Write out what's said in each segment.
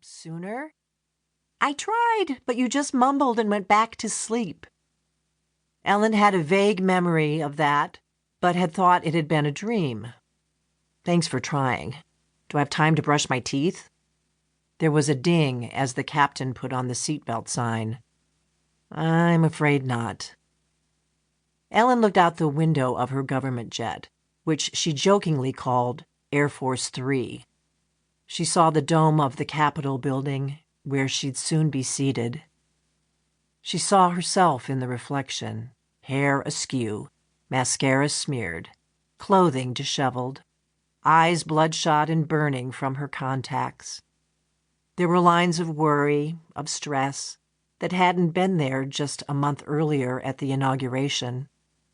Sooner? I tried, but you just mumbled and went back to sleep. Ellen had a vague memory of that, but had thought it had been a dream. Thanks for trying. Do I have time to brush my teeth? There was a ding as the captain put on the seatbelt sign. I'm afraid not. Ellen looked out the window of her government jet, which she jokingly called Air Force 3. She saw the dome of the Capitol building, where she'd soon be seated. She saw herself in the reflection, hair askew, mascara smeared, clothing disheveled, eyes bloodshot and burning from her contacts. There were lines of worry, of stress, that hadn't been there just a month earlier at the inauguration,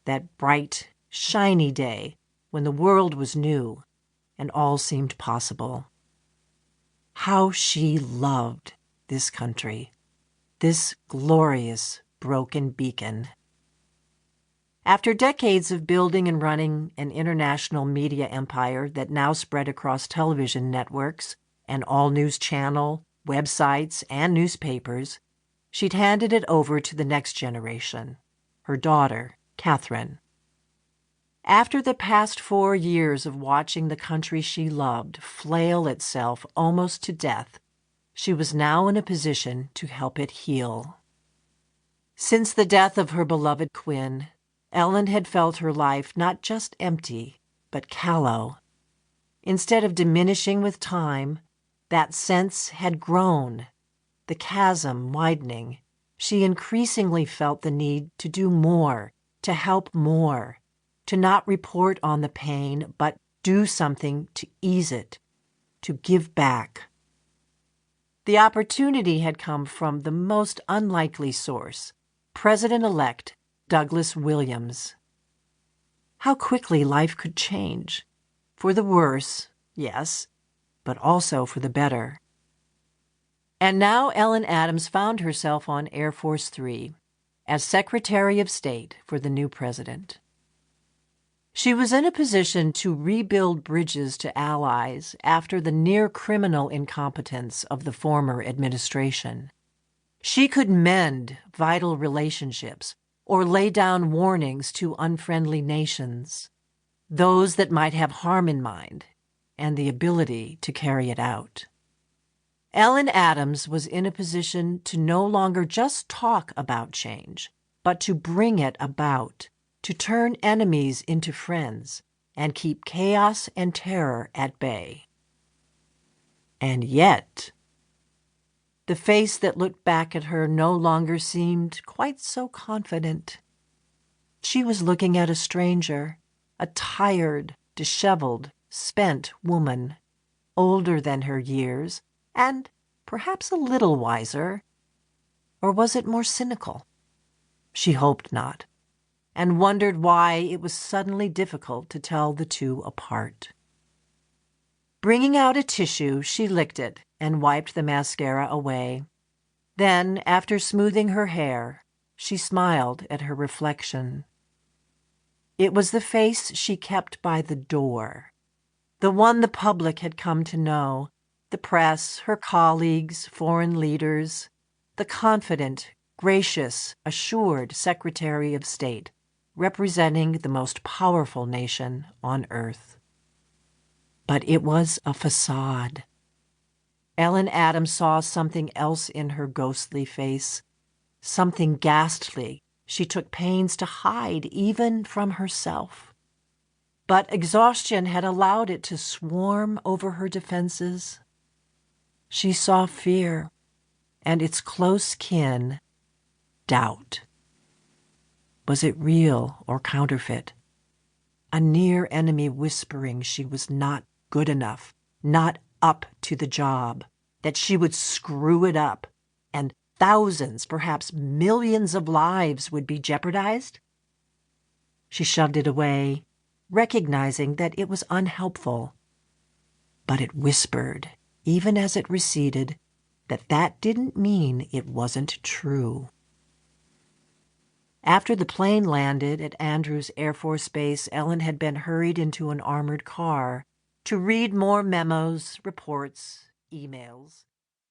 that bright, shiny day when the world was new and all seemed possible. How she loved this country, this glorious broken beacon. After decades of building and running an international media empire that now spread across television networks and all news channel, websites, and newspapers, she'd handed it over to the next generation, her daughter, Catherine. After the past 4 years of watching the country she loved flail itself almost to death, she was now in a position to help it heal. Since the death of her beloved Quinn, Ellen had felt her life not just empty, but callow. Instead of diminishing with time, that sense had grown. The chasm widening, she increasingly felt the need to do more, to help more, to not report on the pain, but do something to ease it, to give back. The opportunity had come from the most unlikely source, President-elect Douglas Williams. How quickly life could change. For the worse, yes, but also for the better. And now Ellen Adams found herself on Air Force 3 as Secretary of State for the new president. She was in a position to rebuild bridges to allies after the near-criminal incompetence of the former administration. She could mend vital relationships or lay down warnings to unfriendly nations, those that might have harm in mind and the ability to carry it out. Ellen Adams was in a position to no longer just talk about change, but to bring it about, to turn enemies into friends, and keep chaos and terror at bay. And yet, the face that looked back at her no longer seemed quite so confident. She was looking at a stranger, a tired, disheveled, spent woman, older than her years, and perhaps a little wiser. Or was it more cynical? She hoped not, and wondered why it was suddenly difficult to tell the two apart. Bringing out a tissue, she licked it and wiped the mascara away. Then, after smoothing her hair, she smiled at her reflection. It was the face she kept by the door, the one the public had come to know, the press, her colleagues, foreign leaders, the confident, gracious, assured Secretary of State, representing the most powerful nation on earth. But it was a facade. Ellen Adams saw something else in her ghostly face, something ghastly she took pains to hide even from herself. But exhaustion had allowed it to swarm over her defenses. She saw fear, and its close kin, doubt. Was it real or counterfeit? A near enemy whispering she was not good enough, not up to the job, that she would screw it up, and thousands, perhaps millions of lives would be jeopardized? She shoved it away, recognizing that it was unhelpful. But it whispered, even as it receded, that didn't mean it wasn't true. After the plane landed at Andrews Air Force Base, Ellen had been hurried into an armored car to read more memos, reports, emails.